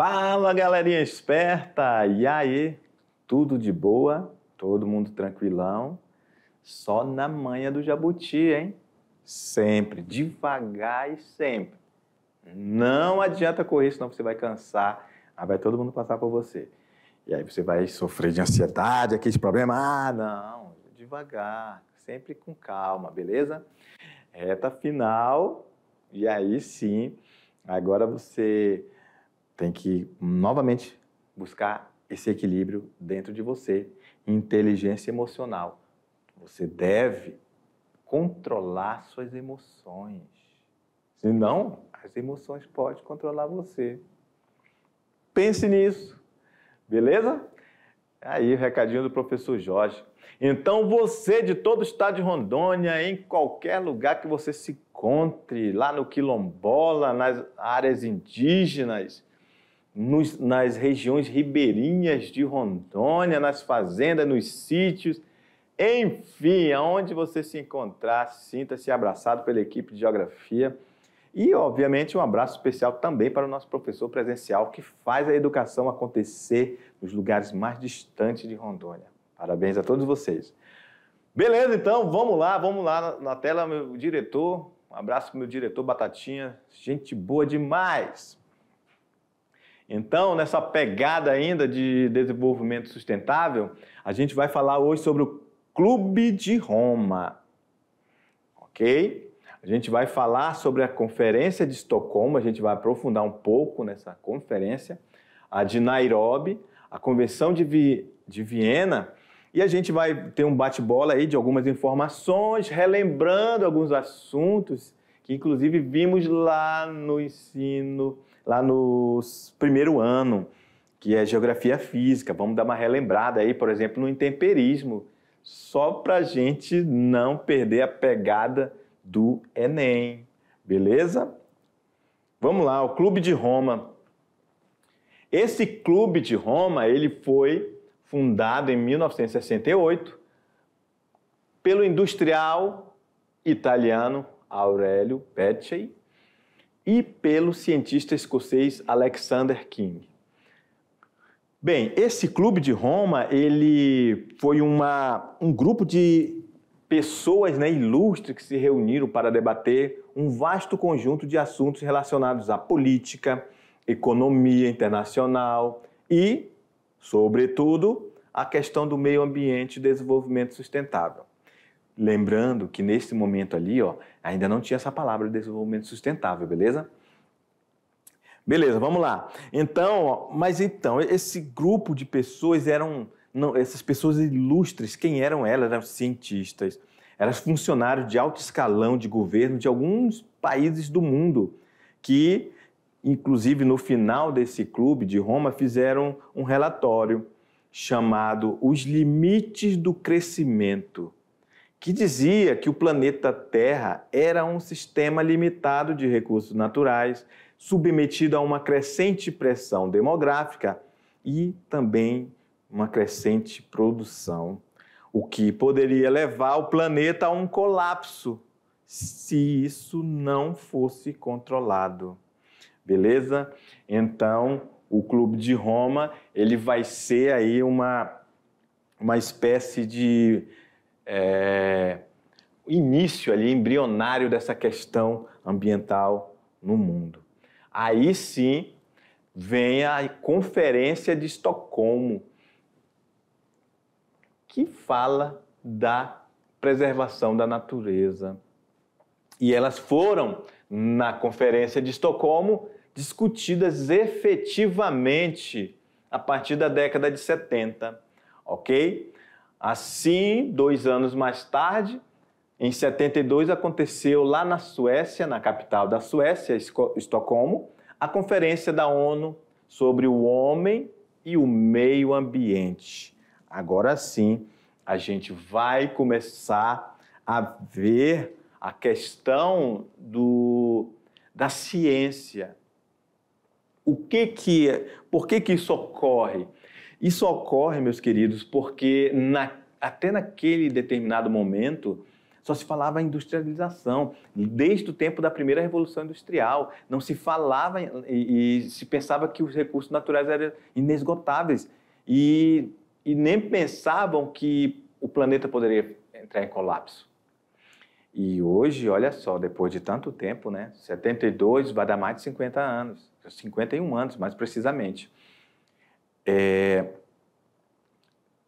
Fala, galerinha esperta! E aí, tudo de boa? Todo mundo tranquilão? Só na manha do jabuti, hein? Sempre, devagar e sempre. Não adianta correr, senão você vai cansar. Aí vai todo mundo passar por você. E aí você vai sofrer de ansiedade, aqueles problemas. Ah, não, devagar, sempre com calma, beleza? Reta final, e aí sim, agora você tem que novamente buscar esse equilíbrio dentro de você, inteligência emocional. Você deve controlar suas emoções. Senão, as emoções podem controlar você. Pense nisso, beleza? Aí, o recadinho do professor Jorge. Então, você de todo o estado de Rondônia, em qualquer lugar que você se encontre, lá no Quilombola, nas áreas indígenas, nas regiões ribeirinhas de Rondônia, nas fazendas, nos sítios, enfim, aonde você se encontrar, sinta-se abraçado pela equipe de Geografia. E, obviamente, um abraço especial também para o nosso professor presencial, que faz a educação acontecer nos lugares mais distantes de Rondônia. Parabéns a todos vocês. Beleza, então, vamos lá na tela, meu diretor. Um abraço para o meu diretor Batatinha, gente boa demais. Então, nessa pegada ainda de desenvolvimento sustentável, a gente vai falar hoje sobre o Clube de Roma, ok? A gente vai falar sobre a Conferência de Estocolmo, a gente vai aprofundar um pouco nessa conferência, a de Nairobi, a Convenção de Viena, e a gente vai ter um bate-bola aí de algumas informações, relembrando alguns assuntos que inclusive vimos lá no ensino, lá no primeiro ano, que é Geografia Física. Vamos dar uma relembrada aí, por exemplo, no intemperismo, só para a gente não perder a pegada do Enem, beleza? Vamos lá, o Clube de Roma. Esse Clube de Roma, ele foi fundado em 1968 pelo industrial italiano Aurelio Peccei e pelo cientista escocês Alexander King. Bem, esse Clube de Roma, ele foi um grupo de pessoas, né, ilustres que se reuniram para debater um vasto conjunto de assuntos relacionados à política, economia internacional e, sobretudo, a questão do meio ambiente e desenvolvimento sustentável. Lembrando que nesse momento ali, ainda não tinha essa palavra desenvolvimento sustentável, beleza? Beleza, vamos lá. Então, esse grupo de pessoas essas pessoas ilustres, quem eram elas? Eram cientistas, eram funcionários de alto escalão de governo de alguns países do mundo, que, inclusive, no final desse Clube de Roma, fizeram um relatório chamado Os Limites do Crescimento, que dizia que o planeta Terra era um sistema limitado de recursos naturais, submetido a uma crescente pressão demográfica e também uma crescente produção, o que poderia levar o planeta a um colapso se isso não fosse controlado. Beleza? Então, o Clube de Roma, ele vai ser aí uma espécie de início ali, embrionário dessa questão ambiental no mundo. Aí sim vem a Conferência de Estocolmo, que fala da preservação da natureza. E elas foram, na Conferência de Estocolmo, discutidas efetivamente a partir da década de 70, ok? Assim, 2 anos mais tarde, em 72, aconteceu lá na Suécia, na capital da Suécia, Estocolmo, a Conferência da ONU sobre o Homem e o Meio Ambiente. Agora sim, a gente vai começar a ver a questão da ciência. Por que isso ocorre? Isso ocorre, meus queridos, porque até naquele determinado momento, Só se falava em industrialização. Desde o tempo da primeira Revolução Industrial, não se falava e se pensava que os recursos naturais eram inesgotáveis. E nem pensavam que o planeta poderia entrar em colapso. E hoje, olha só, depois de tanto tempo, né? 72 vai dar mais de 50 anos, 51 anos, mais precisamente.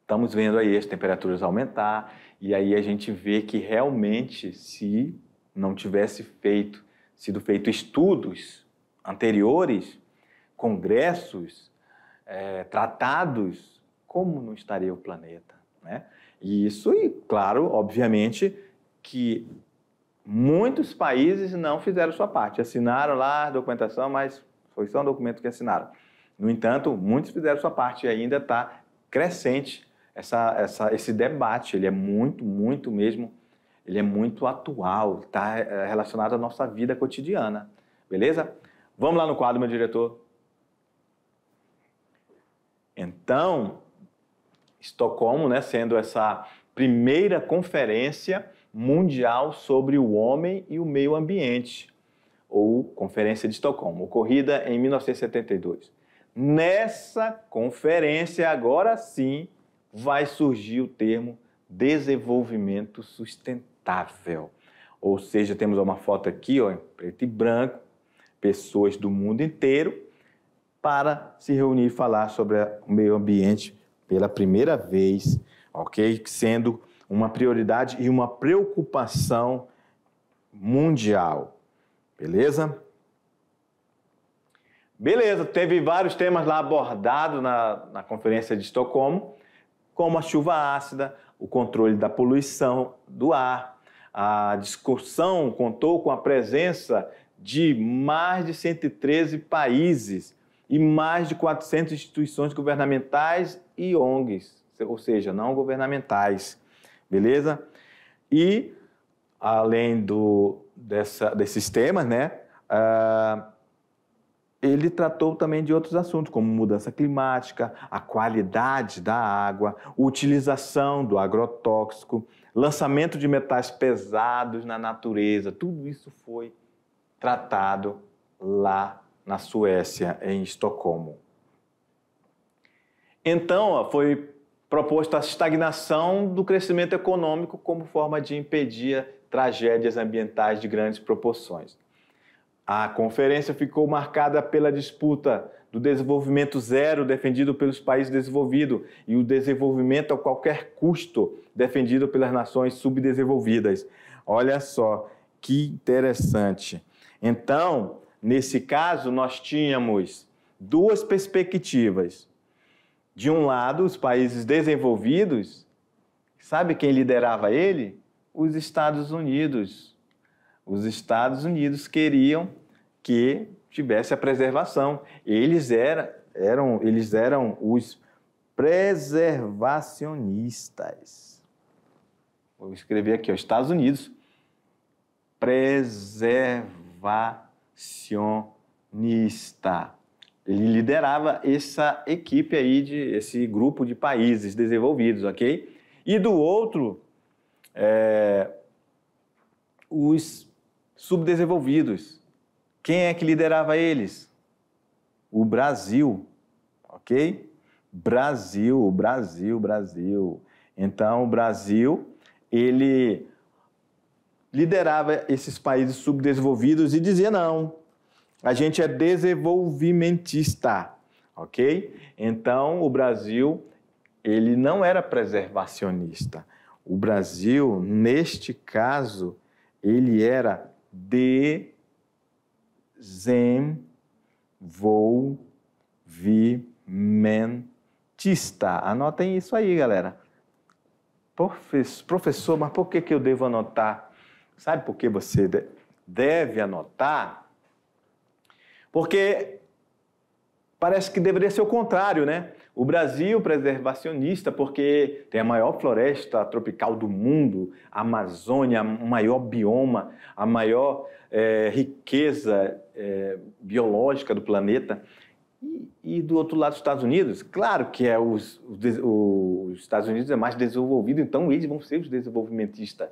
Estamos vendo aí as temperaturas aumentar, e aí a gente vê que realmente, se não tivesse sido feito estudos anteriores, congressos, tratados, como não estaria o planeta, né? E isso, e claro, obviamente, que muitos países não fizeram sua parte, assinaram lá a documentação, mas foi só um documento que assinaram. No entanto, muitos fizeram sua parte e ainda está crescente esse debate. Ele é muito mesmo, ele é muito atual, está relacionado à nossa vida cotidiana, beleza? Vamos lá no quadro, meu diretor. Então, Estocolmo, né, sendo essa primeira conferência mundial sobre o homem e o meio ambiente, ou Conferência de Estocolmo, ocorrida em 1972. Nessa conferência, agora sim, vai surgir o termo desenvolvimento sustentável. Ou seja, temos uma foto aqui, ó, em preto e branco, pessoas do mundo inteiro para se reunir e falar sobre o meio ambiente pela primeira vez, ok? Sendo uma prioridade e uma preocupação mundial, beleza? Beleza, teve vários temas lá abordados na Conferência de Estocolmo, como a chuva ácida, o controle da poluição do ar. A discussão contou com a presença de mais de 113 países e mais de 400 instituições governamentais e ONGs, ou seja, não governamentais, beleza? E, além desses temas, né, ele tratou também de outros assuntos, como mudança climática, a qualidade da água, utilização do agrotóxico, lançamento de metais pesados na natureza. Tudo isso foi tratado lá na Suécia, em Estocolmo. Então, foi proposta a estagnação do crescimento econômico como forma de impedir tragédias ambientais de grandes proporções. A conferência ficou marcada pela disputa do desenvolvimento zero, defendido pelos países desenvolvidos, e o desenvolvimento a qualquer custo, defendido pelas nações subdesenvolvidas. Olha só, que interessante. Então, nesse caso, nós tínhamos duas perspectivas. De um lado, os países desenvolvidos, sabe quem liderava ele? Os Estados Unidos. Os Estados Unidos queriam que tivesse a preservação. Eles eram os preservacionistas. Vou escrever aqui, ó, Estados Unidos. Preservacionista. Ele liderava essa equipe aí, esse grupo de países desenvolvidos, ok? E do outro, os subdesenvolvidos. Quem é que liderava eles? O Brasil, ok? Brasil. Então, o Brasil, ele liderava esses países subdesenvolvidos e dizia não, a gente é desenvolvimentista, ok? Então, o Brasil, ele não era preservacionista. O Brasil, neste caso, ele era desenvolvimentista. Anotem isso aí, galera. Professor, mas por que eu devo anotar? Sabe por que você deve anotar? Porque parece que deveria ser o contrário, né? O Brasil preservacionista porque tem a maior floresta tropical do mundo, a Amazônia, o maior bioma, a maior riqueza biológica do planeta. E do outro lado, os Estados Unidos, claro que os Estados Unidos é mais desenvolvido, então eles vão ser os desenvolvimentistas.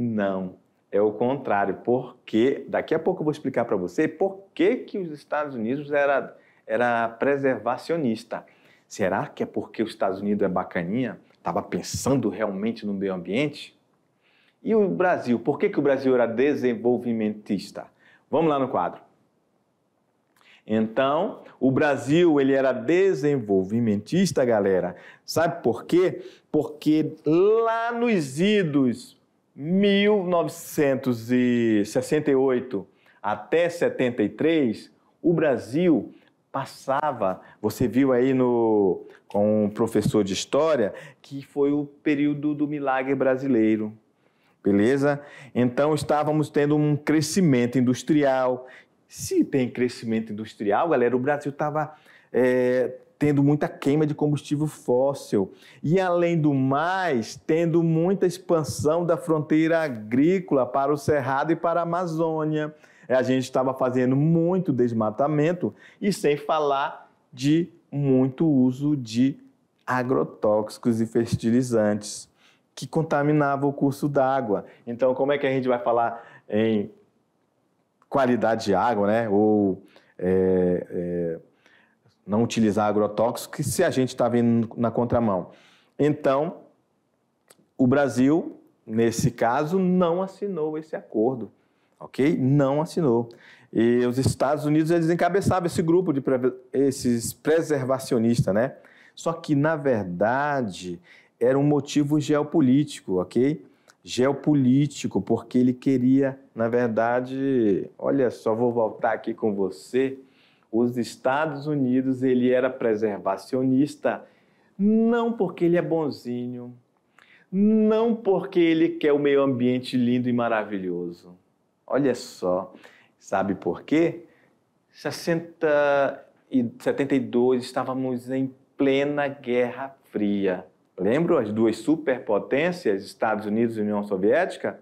Não, é o contrário, porque daqui a pouco eu vou explicar para você por que os Estados Unidos era preservacionista. Será que é porque os Estados Unidos é bacaninha? Estava pensando realmente no meio ambiente? E o Brasil? Por que o Brasil era desenvolvimentista? Vamos lá no quadro. Então, o Brasil ele era desenvolvimentista, galera. Sabe por quê? Porque lá nos idos 1968 até 73, o Brasil passava, você viu aí com um professor de história, que foi o período do milagre brasileiro. Beleza? Então, estávamos tendo um crescimento industrial. Se tem crescimento industrial, galera, o Brasil estava tendo muita queima de combustível fóssil. E, além do mais, tendo muita expansão da fronteira agrícola para o Cerrado e para a Amazônia. A gente estava fazendo muito desmatamento e sem falar de muito uso de agrotóxicos e fertilizantes que contaminavam o curso d'água. Então, como é que a gente vai falar em qualidade de água, né? Ou não utilizar agrotóxicos se a gente está vindo na contramão? Então, o Brasil, nesse caso, não assinou esse acordo. Ok? Não assinou. E os Estados Unidos, eles encabeçavam esse grupo de esses preservacionistas, né? Só que, na verdade, era um motivo geopolítico, ok? Geopolítico, porque ele queria, na verdade, olha só, vou voltar aqui com você, os Estados Unidos, ele era preservacionista, não porque ele é bonzinho, não porque ele quer o meio ambiente lindo e maravilhoso. Olha só, sabe por quê? 72 estávamos em plena Guerra Fria. Lembram as duas superpotências, Estados Unidos e União Soviética?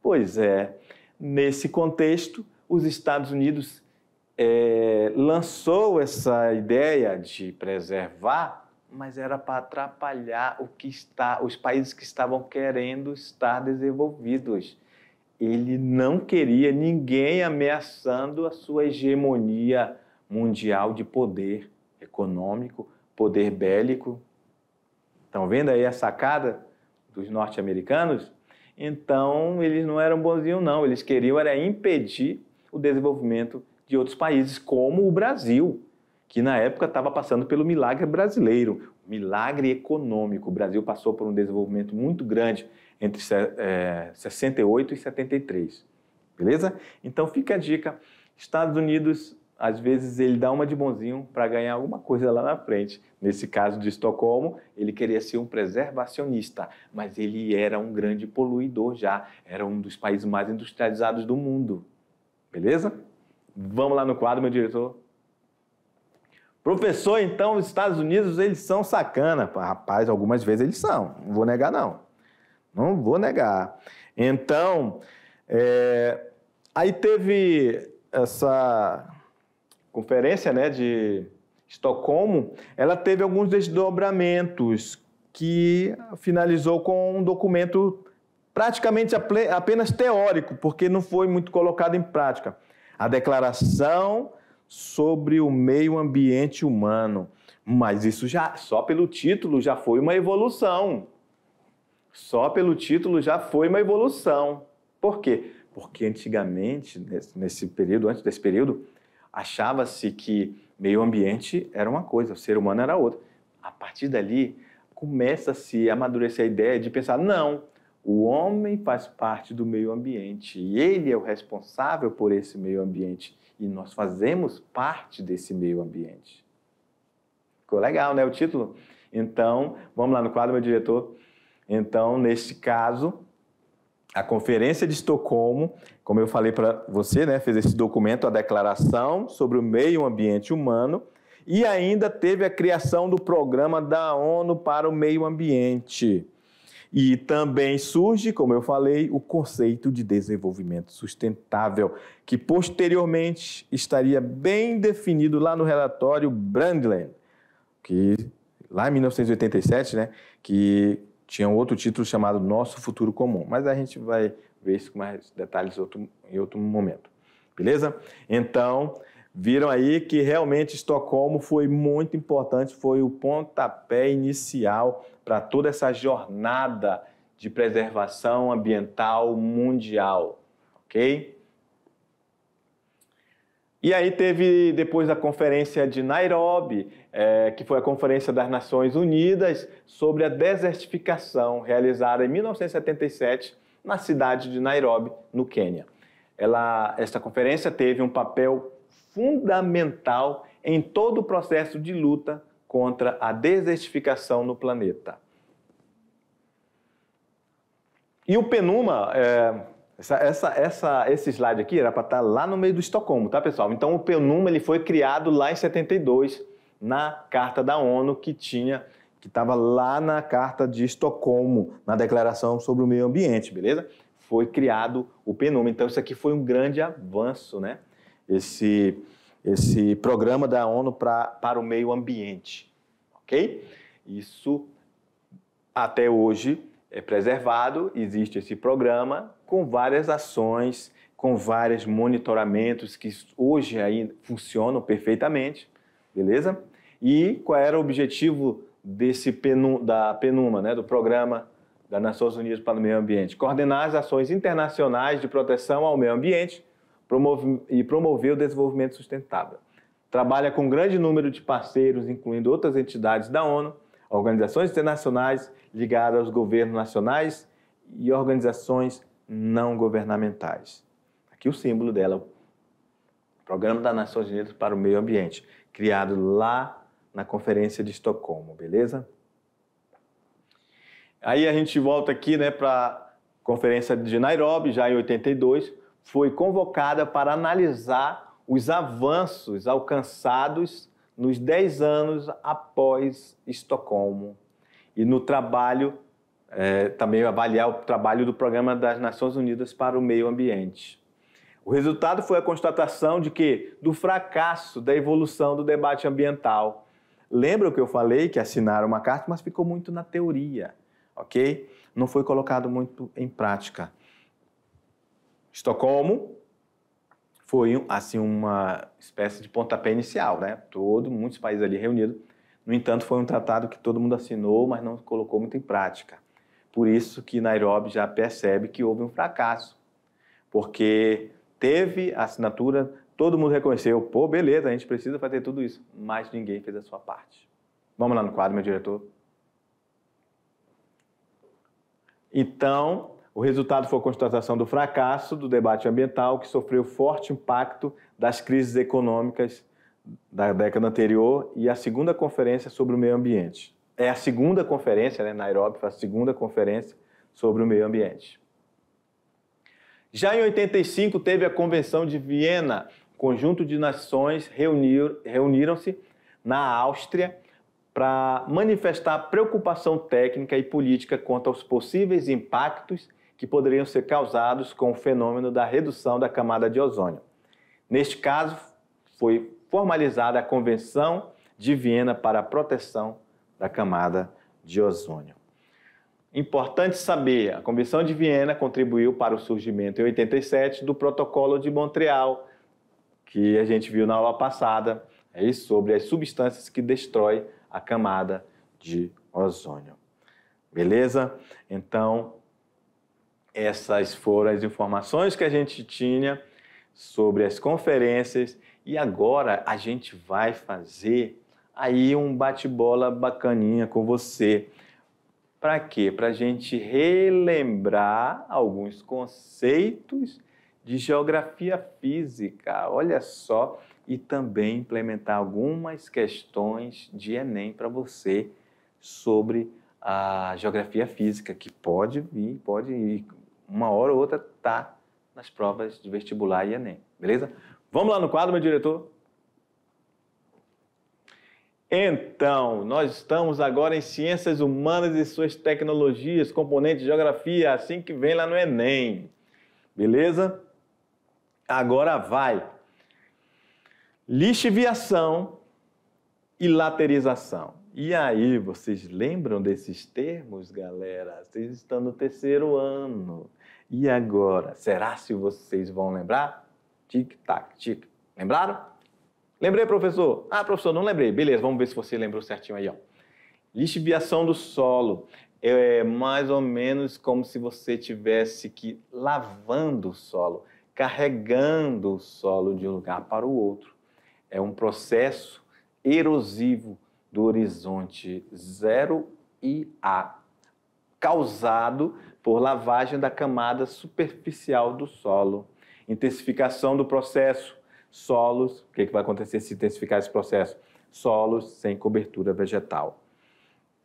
Pois é, nesse contexto, os Estados Unidos lançou essa ideia de preservar, mas era para atrapalhar os países que estavam querendo estar desenvolvidos. Ele não queria ninguém ameaçando a sua hegemonia mundial de poder econômico, poder bélico. Estão vendo aí a sacada dos norte-americanos? Então, eles não eram bonzinhos, não. Eles queriam era impedir o desenvolvimento de outros países, como o Brasil, que na época estava passando pelo milagre brasileiro, milagre econômico. O Brasil passou por um desenvolvimento muito grande entre 68 e 73, beleza? Então fica a dica, Estados Unidos, às vezes ele dá uma de bonzinho para ganhar alguma coisa lá na frente. Nesse caso de Estocolmo, ele queria ser um preservacionista, mas ele era um grande poluidor já, era um dos países mais industrializados do mundo, beleza? Vamos lá no quadro, meu diretor. Professor, então, os Estados Unidos, eles são sacana. Rapaz, algumas vezes eles são, não vou negar não. Não vou negar. Então, aí teve essa conferência, né, de Estocolmo, ela teve alguns desdobramentos que finalizou com um documento praticamente apenas teórico, porque não foi muito colocado em prática. A Declaração sobre o Meio Ambiente Humano. Mas isso já, só pelo título, já foi uma evolução. Só pelo título já foi uma evolução. Por quê? Porque antigamente, nesse período, antes desse período, achava-se que meio ambiente era uma coisa, o ser humano era outra. A partir dali, começa-se a amadurecer a ideia de pensar, não, o homem faz parte do meio ambiente e ele é o responsável por esse meio ambiente e nós fazemos parte desse meio ambiente. Ficou legal, né, o título? Então, vamos lá no quadro, meu diretor. Então, neste caso, a Conferência de Estocolmo, como eu falei para você, né, fez esse documento, a Declaração sobre o Meio Ambiente Humano, e ainda teve a criação do Programa da ONU para o Meio Ambiente. E também surge, como eu falei, o conceito de desenvolvimento sustentável, que posteriormente estaria bem definido lá no relatório Brundtland, que lá em 1987, né, que tinha outro título chamado Nosso Futuro Comum, mas a gente vai ver isso com mais detalhes em outro momento, beleza? Então, viram aí que realmente Estocolmo foi muito importante, foi o pontapé inicial para toda essa jornada de preservação ambiental mundial, ok? E aí teve, depois da conferência de Nairobi, que foi a Conferência das Nações Unidas sobre a desertificação, realizada em 1977 na cidade de Nairobi, no Quênia. Esta conferência teve um papel fundamental em todo o processo de luta contra a desertificação no planeta. E o PNUMA, esse slide aqui era para estar lá no meio do Estocolmo, tá, pessoal? Então, o PNUMA ele foi criado lá em 72, na Carta da ONU, que estava lá na Carta de Estocolmo, na Declaração sobre o Meio Ambiente, beleza? Foi criado o PNUMA. Então, isso aqui foi um grande avanço, né? Esse programa da ONU para o meio ambiente, ok? Isso, até hoje, é preservado, existe esse programa com várias ações, com vários monitoramentos que hoje aí funcionam perfeitamente, beleza? E qual era o objetivo da PNUMA, né, do Programa das Nações Unidas para o Meio Ambiente? Coordenar as ações internacionais de proteção ao meio ambiente e promover o desenvolvimento sustentável. Trabalha com um grande número de parceiros, incluindo outras entidades da ONU, organizações internacionais ligadas aos governos nacionais e organizações não governamentais. Aqui o símbolo dela, Programa das Nações Unidas para o Meio Ambiente, criado lá na Conferência de Estocolmo, beleza? Aí a gente volta aqui, né, para a Conferência de Nairobi, já em 82, foi convocada para analisar os avanços alcançados nos 10 anos após Estocolmo e no trabalho, também avaliar o trabalho do Programa das Nações Unidas para o Meio Ambiente. O resultado foi a constatação do fracasso da evolução do debate ambiental. Lembra que eu falei que assinaram uma carta, mas ficou muito na teoria, ok? Não foi colocado muito em prática. Estocolmo foi, assim, uma espécie de pontapé inicial, né? Muitos países ali reunidos. No entanto, foi um tratado que todo mundo assinou, mas não colocou muito em prática. Por isso que Nairobi já percebe que houve um fracasso, porque teve a assinatura, todo mundo reconheceu, pô, beleza, a gente precisa fazer tudo isso, mas ninguém fez a sua parte. Vamos lá no quadro, meu diretor. Então, o resultado foi a constatação do fracasso do debate ambiental, que sofreu forte impacto das crises econômicas da década anterior e a segunda conferência sobre o meio ambiente. É a segunda conferência, né, Nairobi foi a segunda conferência sobre o meio ambiente. Já em 85 teve a Convenção de Viena, conjunto de nações reuniram-se na Áustria para manifestar preocupação técnica e política quanto aos possíveis impactos que poderiam ser causados com o fenômeno da redução da camada de ozônio. Neste caso, foi formalizada a Convenção de Viena para a proteção da camada de ozônio. Importante saber, a Convenção de Viena contribuiu para o surgimento em 87 do Protocolo de Montreal, que a gente viu na aula passada, sobre as substâncias que destroem a camada de ozônio. Beleza? Então, essas foram as informações que a gente tinha sobre as conferências e agora a gente vai fazer aí um bate-bola bacaninha com você. Para quê? Para a gente relembrar alguns conceitos de geografia física, olha só, e também implementar algumas questões de Enem para você sobre a geografia física, que pode ir, uma hora ou outra tá nas provas de vestibular e Enem, beleza? Vamos lá no quadro, meu diretor? Então, nós estamos agora em Ciências Humanas e suas tecnologias, componente de geografia, assim que vem lá no Enem, beleza? Agora vai. Lixiviação e laterização. E aí, vocês lembram desses termos, galera? Vocês estão no terceiro ano. E agora? Será se vocês vão lembrar? Tic-tac, tic. Lembraram? Lembrei, professor. Ah, professor, não lembrei. Beleza, vamos ver se você lembrou certinho aí, ó. Lixiviação do solo é mais ou menos como se você tivesse que lavando o solo, carregando o solo de um lugar para o outro. É um processo erosivo do horizonte 0 e A, causado por lavagem da camada superficial do solo. Intensificação do processo, solos, o que vai acontecer se intensificar esse processo? Solos sem cobertura vegetal.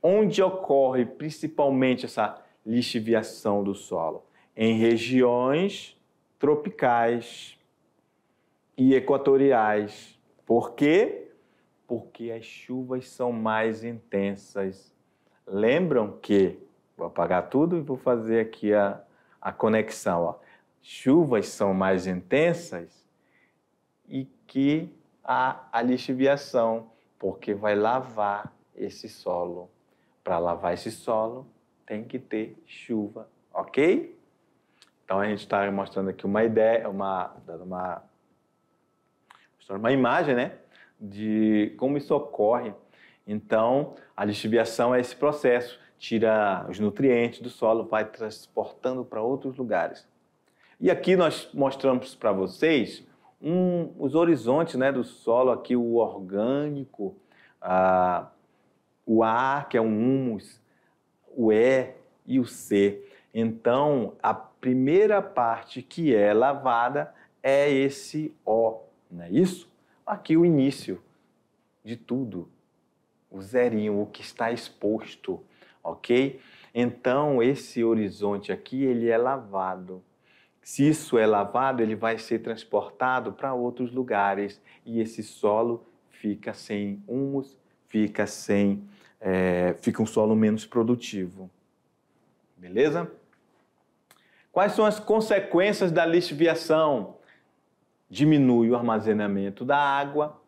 Onde ocorre principalmente essa lixiviação do solo? Em regiões tropicais e equatoriais. Por quê? Porque as chuvas são mais intensas. Lembram que, vou apagar tudo e vou fazer aqui a conexão. Ó. Chuvas são mais intensas e que há a lixiviação, porque vai lavar esse solo. Para lavar esse solo, tem que ter chuva, ok? Então, a gente está mostrando aqui uma ideia, mostrando uma imagem, né, de como isso ocorre. Então, a lixiviação é esse processo, tira os nutrientes do solo, vai transportando para outros lugares. E aqui nós mostramos para vocês os horizontes, né, do solo, aqui o orgânico, o A, que é um humus, o E e o C. Então, a primeira parte que é lavada é esse O, não é isso? Aqui o início de tudo, o zerinho, o que está exposto, ok? Então, esse horizonte aqui, ele é lavado. Se isso é lavado, ele vai ser transportado para outros lugares e esse solo fica sem humus, fica um solo menos produtivo. Beleza? Quais são as consequências da lixiviação? Diminui o armazenamento da água,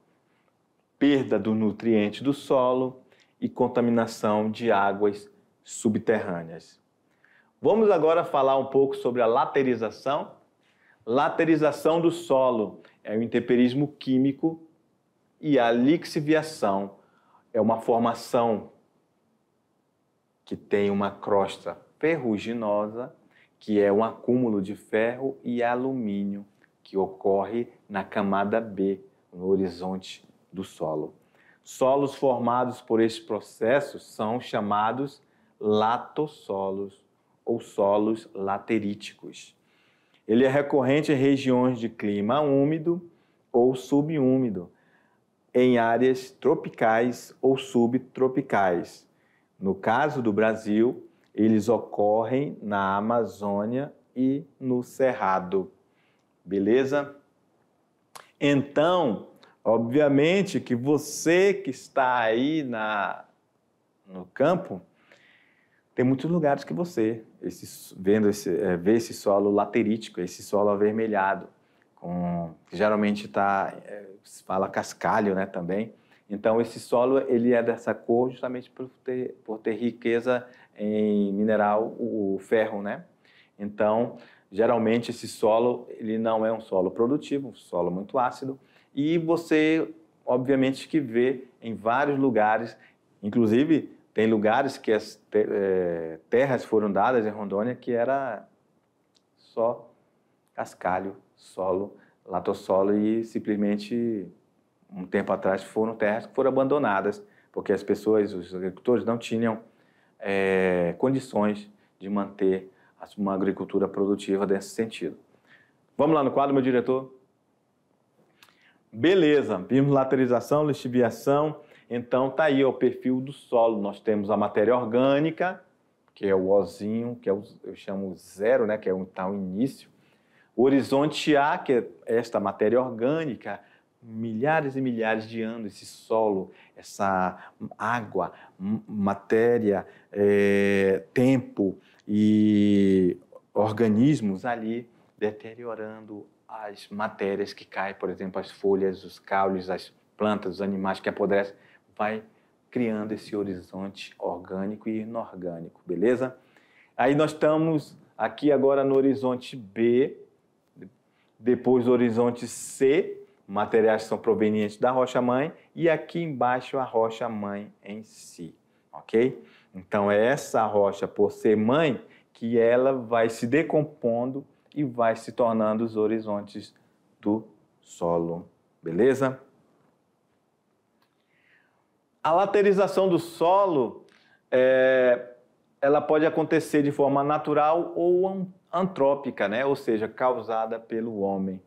perda do nutriente do solo e contaminação de águas subterrâneas. Vamos agora falar um pouco sobre a laterização. Laterização do solo é o intemperismo químico e a lixiviação é uma formação que tem uma crosta ferruginosa, que é um acúmulo de ferro e alumínio, que ocorre na camada B, no horizonte do solo. Solos formados por esse processo são chamados latossolos ou solos lateríticos. Ele é recorrente em regiões de clima úmido ou subúmido, em áreas tropicais ou subtropicais. No caso do Brasil, eles ocorrem na Amazônia e no Cerrado. Beleza? Então, obviamente que você que está aí no campo, tem muitos lugares que você vê esse solo laterítico, esse solo avermelhado, geralmente se fala cascalho, né, também. Então, esse solo ele é dessa cor justamente por ter riqueza em mineral, o ferro, né? Então, geralmente esse solo ele não é um solo produtivo, um solo muito ácido, e você, obviamente, que vê em vários lugares, inclusive tem lugares que as terras foram dadas em Rondônia que era só cascalho, solo, latossolo, e simplesmente um tempo atrás foram terras que foram abandonadas porque as pessoas, os agricultores não tinham condições de manter uma agricultura produtiva nesse sentido. Vamos lá no quadro, meu diretor? Beleza, vimos laterização, lixiviação. Então, tá aí o perfil do solo. Nós temos a matéria orgânica, que é o Ozinho, que eu chamo zero, né, que é o início. O horizonte A, que é esta matéria orgânica, milhares e milhares de anos, esse solo, essa água, matéria, tempo e organismos ali deteriorando as matérias que caem, por exemplo, as folhas, os caules, as plantas, os animais que apodrecem, vai criando esse horizonte orgânico e inorgânico, beleza? Aí nós estamos aqui agora no horizonte B, depois do horizonte C, materiais que são provenientes da rocha-mãe, e aqui embaixo a rocha-mãe em si, ok? Então é essa rocha, por ser mãe, que ela vai se decompondo e vai se tornando os horizontes do solo, beleza? A laterização do solo, ela pode acontecer de forma natural ou antrópica, né? Ou seja, causada pelo homem.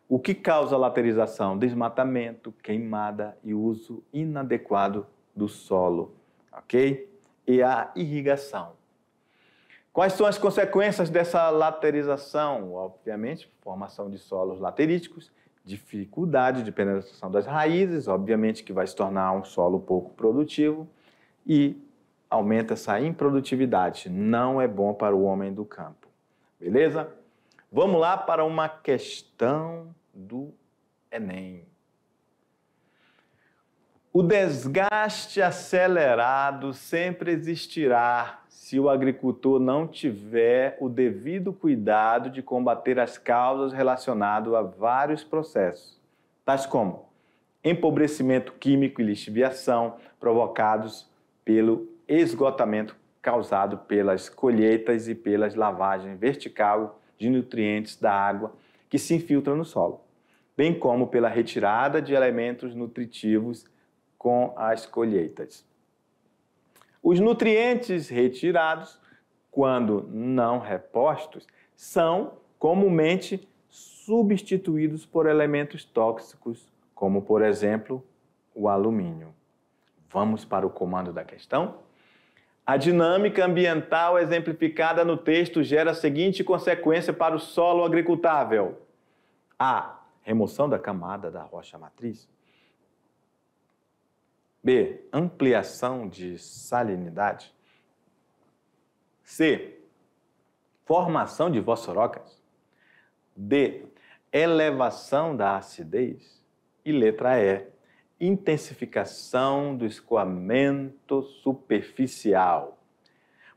O que causa a laterização? Desmatamento, queimada e uso inadequado do solo, ok? E a irrigação. Quais são as consequências dessa laterização? Obviamente, formação de solos lateríticos, dificuldade de penetração das raízes, obviamente que vai se tornar um solo pouco produtivo e aumenta essa improdutividade. Não é bom para o homem do campo. Beleza? Vamos lá para uma questão do Enem. O desgaste acelerado sempre existirá se o agricultor não tiver o devido cuidado de combater as causas relacionadas a vários processos, tais como empobrecimento químico e lixiviação provocados pelo esgotamento causado pelas colheitas e pelas lavagens vertical de nutrientes da água que se infiltram no solo, bem como pela retirada de elementos nutritivos com as colheitas. Os nutrientes retirados, quando não repostos, são comumente substituídos por elementos tóxicos, como, por exemplo, o alumínio. Vamos para o comando da questão? A dinâmica ambiental exemplificada no texto gera a seguinte consequência para o solo agricultável. A. Remoção da camada da rocha matriz. B. Ampliação de salinidade. C. Formação de fosforocas. D. Elevação da acidez. E letra E. Intensificação do escoamento superficial.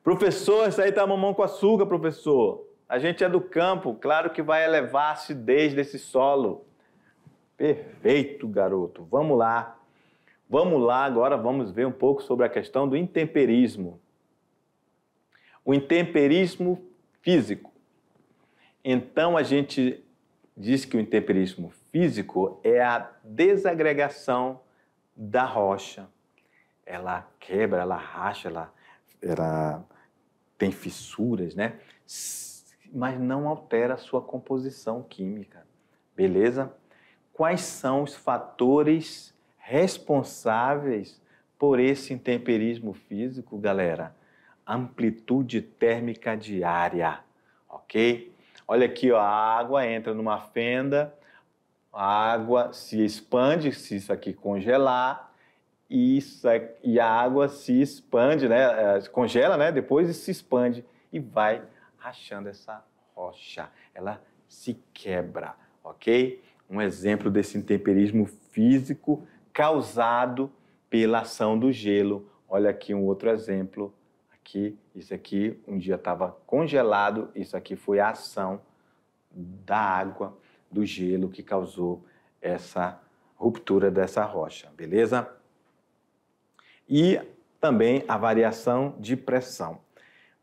Professor, isso aí tá mamão com açúcar, professor. A gente é do campo, claro que vai elevar a acidez desse solo. Perfeito, garoto. Vamos lá. Vamos lá, agora vamos ver um pouco sobre a questão do intemperismo. O intemperismo físico. Então, a gente diz que o intemperismo físico é a desagregação da rocha. Ela quebra, ela racha, ela tem fissuras, né? Mas não altera a sua composição química. Beleza? Quais são os fatores responsáveis por esse intemperismo físico, galera? Amplitude térmica diária, ok? Olha aqui, ó, a água entra numa fenda, a água se expande, se isso aqui congelar, e a água se expande, né? Congela, né? Depois se expande e vai rachando essa rocha. Ela se quebra, ok? Um exemplo desse intemperismo físico causado pela ação do gelo. Olha aqui um outro exemplo. Aqui, isso aqui um dia estava congelado, isso aqui foi a ação da água, do gelo que causou essa ruptura dessa rocha, beleza? E também a variação de pressão.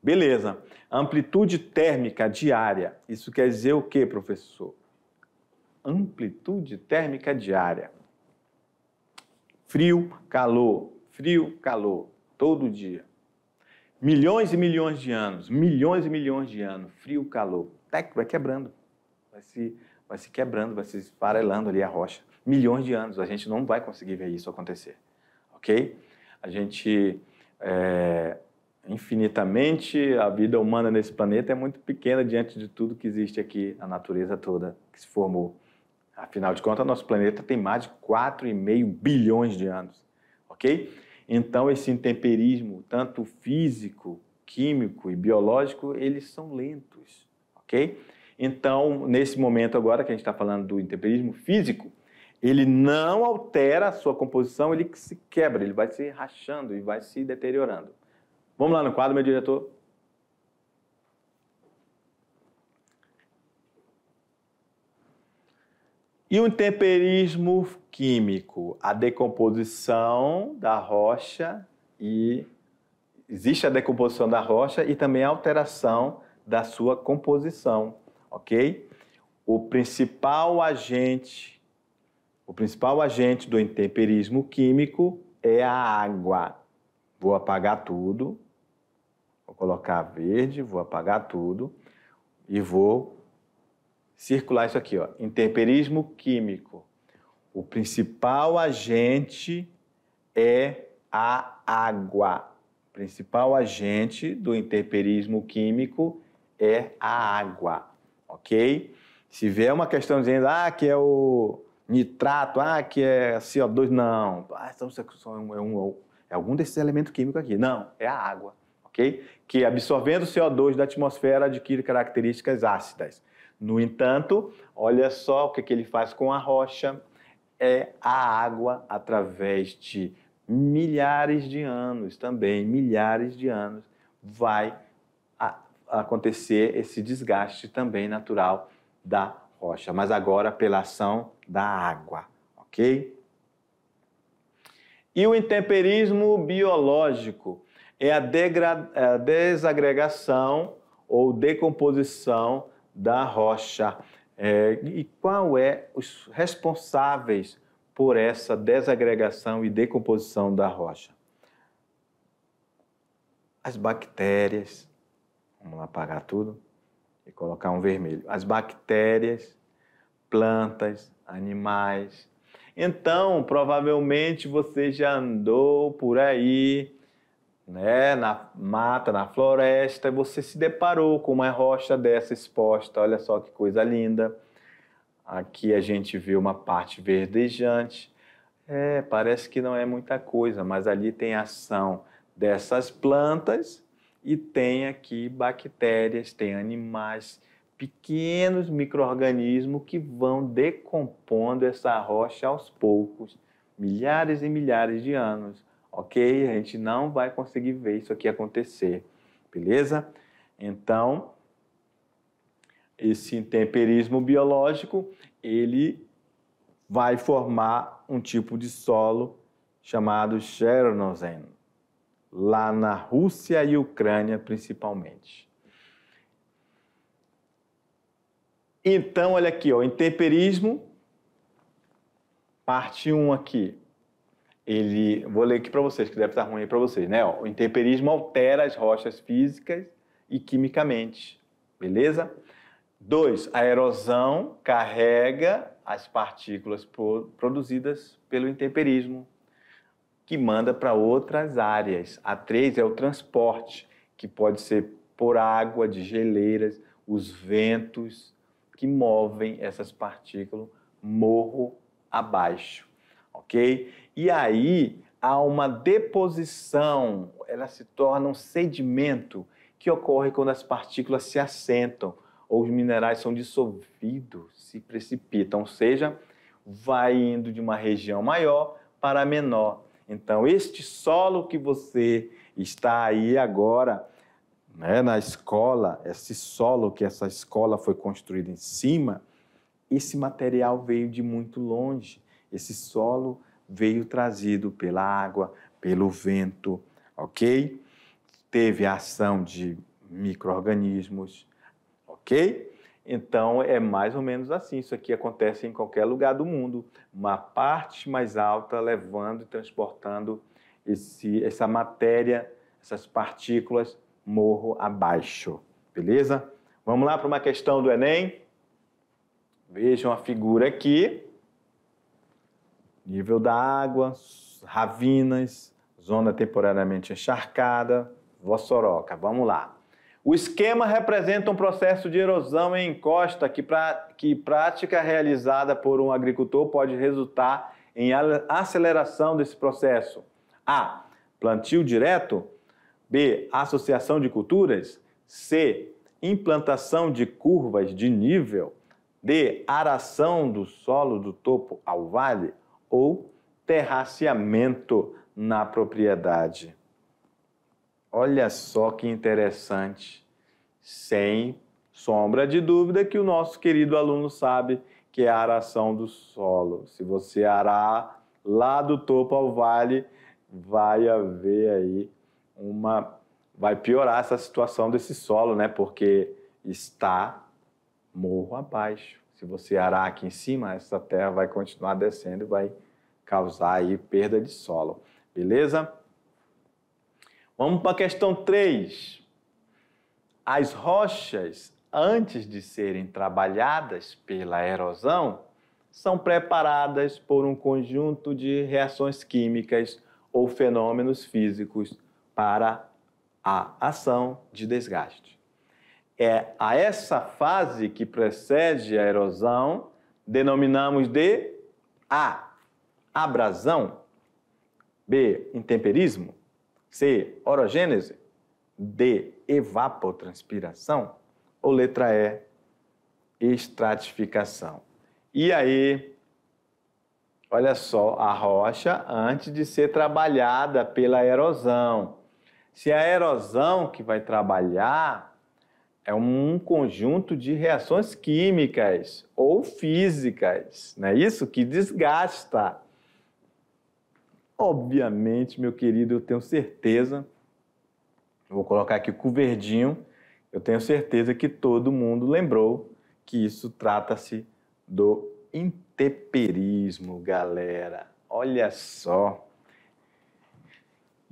Beleza. Amplitude térmica diária. Isso quer dizer o quê, professor? Amplitude térmica diária. Frio, calor, todo dia. Milhões e milhões de anos, frio, calor. Vai quebrando, vai se quebrando, vai se esfarelando ali a rocha. Milhões de anos, a gente não vai conseguir ver isso acontecer, ok? A gente, infinitamente, a vida humana nesse planeta é muito pequena diante de tudo que existe aqui, a natureza toda que se formou. Afinal de contas, nosso planeta tem mais de 4,5 bilhões de anos, ok? Então, esse intemperismo, tanto físico, químico e biológico, eles são lentos, ok? Então, nesse momento agora que a gente está falando do intemperismo físico, ele não altera a sua composição, ele se quebra, ele vai se rachando e vai se deteriorando. Vamos lá no quadro, meu diretor. E o intemperismo químico, a decomposição da rocha e existe a decomposição da rocha e também a alteração da sua composição, ok? O principal agente do intemperismo químico é a água. Vou apagar tudo, vou colocar verde, vou apagar tudo e vou circular isso aqui, ó. Intemperismo químico. O principal agente é a água. O principal agente do intemperismo químico é a água, ok? Se vier uma questão dizendo, que é o nitrato, que é CO2, não. Então é algum desses elementos químicos aqui. Não, é a água, ok? Que absorvendo o CO2 da atmosfera adquire características ácidas. No entanto, olha só o que ele faz com a rocha. É a água, através de milhares de anos também, milhares de anos, vai acontecer esse desgaste também natural da rocha, mas agora pela ação da água, ok? E o intemperismo biológico é a desagregação ou decomposição da rocha. E qual é os responsáveis por essa desagregação e decomposição da rocha? As bactérias. Vamos lá apagar tudo e colocar um vermelho. As bactérias, plantas, animais. Então, provavelmente você já andou por aí, né, na mata, na floresta, e você se deparou com uma rocha dessa exposta. Olha só que coisa linda. Aqui a gente vê uma parte verdejante. Parece que não é muita coisa, mas ali tem a ação dessas plantas e tem aqui bactérias, tem animais, pequenos micro-organismos que vão decompondo essa rocha aos poucos, milhares e milhares de anos, ok? A gente não vai conseguir ver isso aqui acontecer, beleza? Então, esse intemperismo biológico, ele vai formar um tipo de solo chamado Chernozem, lá na Rússia e Ucrânia principalmente. Então, olha aqui, o intemperismo, parte 1 aqui. Vou ler aqui para vocês, que deve estar ruim para vocês, né? O intemperismo altera as rochas físicas e quimicamente, beleza? 2, a erosão carrega as partículas produzidas pelo intemperismo, que manda para outras áreas. A 3 é o transporte, que pode ser por água, de geleiras, os ventos que movem essas partículas morro abaixo, ok? E aí há uma deposição, ela se torna um sedimento que ocorre quando as partículas se assentam ou os minerais são dissolvidos, se precipitam, ou seja, vai indo de uma região maior para a menor. Então, este solo que você está aí agora, né, na escola, esse solo que essa escola foi construída em cima, esse material veio de muito longe. Esse solo veio trazido pela água, pelo vento, ok? Teve a ação de micro-organismos, ok? Então, é mais ou menos assim. Isso aqui acontece em qualquer lugar do mundo. Uma parte mais alta levando e transportando essa matéria, essas partículas, morro abaixo. Beleza? Vamos lá para uma questão do Enem? Vejam a figura aqui. Nível da água, ravinas, zona temporariamente encharcada, Vossoroca. Vamos lá. O esquema representa um processo de erosão em encosta que prática realizada por um agricultor pode resultar em aceleração desse processo. A. Plantio direto. B. Associação de culturas. C. Implantação de curvas de nível. D, aração do solo do topo ao vale ou terraceamento na propriedade. Olha só que interessante. Sem sombra de dúvida que o nosso querido aluno sabe que é a aração do solo. Se você arar lá do topo ao vale, vai haver aí vai piorar essa situação desse solo, né? Porque está morro abaixo. Se você arar aqui em cima, essa terra vai continuar descendo e vai causar aí perda de solo. Beleza? Vamos para a questão 3. As rochas, antes de serem trabalhadas pela erosão, são preparadas por um conjunto de reações químicas ou fenômenos físicos para a ação de desgaste. É a essa fase que precede a erosão, denominamos de A, abrasão, B, intemperismo, C, orogênese, D, evapotranspiração ou letra E, estratificação. E aí, olha só, a rocha antes de ser trabalhada pela erosão. Se a erosão que vai trabalhar é um conjunto de reações químicas ou físicas, não é isso? Que desgasta. Obviamente, meu querido, eu tenho certeza, vou colocar aqui com o verdinho, eu tenho certeza que todo mundo lembrou que isso trata-se do intemperismo, galera. Olha só.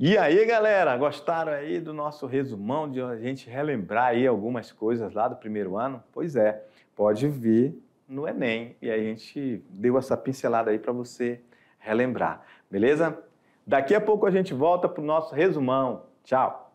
E aí, galera, gostaram aí do nosso resumão, de a gente relembrar aí algumas coisas lá do primeiro ano? Pois é, pode vir no Enem. E aí a gente deu essa pincelada aí para você relembrar, beleza? Daqui a pouco a gente volta para o nosso resumão. Tchau!